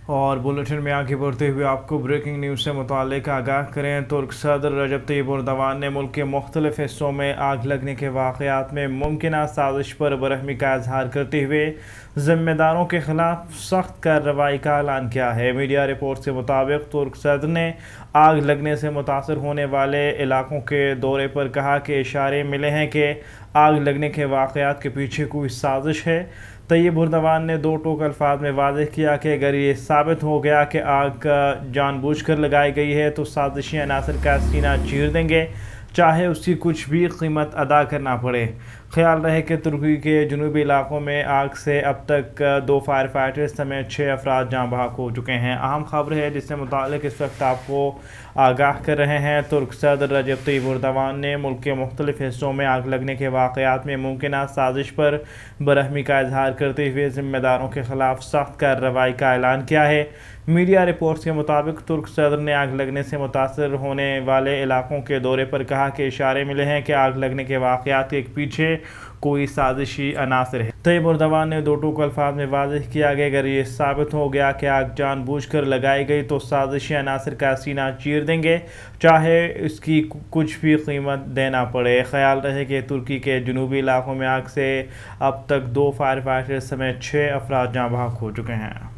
اور بلٹن میں آگے بڑھتے ہوئے آپ کو بریکنگ نیوز سے متعلق آگاہ کریں۔ ترک صدر رجب طیب اردوان نے ملک کے مختلف حصوں میں آگ لگنے کے واقعات میں ممکنہ سازش پر برہمی کا اظہار کرتے ہوئے ذمہ داروں کے خلاف سخت کارروائی کا اعلان کیا ہے۔ میڈیا رپورٹ کے مطابق ترک صدر نے آگ لگنے سے متاثر ہونے والے علاقوں کے دورے پر کہا کہ اشارے ملے ہیں کہ آگ لگنے کے واقعات کے پیچھے کوئی سازش ہے۔ طیب اردوان نے دو ٹوک الفاظ میں واضح کیا کہ اگر یہ ثابت ہو گیا کہ آگ جان بوجھ کر لگائی گئی ہے تو سازشی عناصر کا سینہ چیر دیں گے، چاہے اس کی کچھ بھی قیمت ادا کرنا پڑے۔ خیال رہے کہ ترکی کے جنوبی علاقوں میں آگ سے اب تک 2 فائر فائٹرز سمیت 6 افراد جاں بحق ہو چکے ہیں۔ اہم خبر ہے جس سے متعلق اس وقت آپ کو آگاہ کر رہے ہیں۔ ترک صدر رجب طیب اردوان نے ملک کے مختلف حصوں میں آگ لگنے کے واقعات میں ممکنہ سازش پر برہمی کا اظہار کرتے ہوئے ذمہ داروں کے خلاف سخت کارروائی کا اعلان کیا ہے۔ میڈیا رپورٹس کے مطابق ترک صدر نے آگ لگنے سے متاثر ہونے والے علاقوں کے دورے پر کہا کہ اشارے ملے ہیں کہ آگ لگنے کے واقعات کے پیچھے کوئی سازشی عناصر ہے۔ طیب اردوان نے دو ٹوک الفاظ میں واضح کیا کہ اگر یہ ثابت ہو گیا کہ آگ جان بوجھ کر لگائی گئی تو سازشی عناصر کا سینہ چیر دیں گے، چاہے اس کی کچھ بھی قیمت دینا پڑے۔ خیال رہے کہ ترکی کے جنوبی علاقوں میں آگ سے اب تک 2 فائر فائٹرز سمیت 6 افراد جاں بحق ہو چکے ہیں۔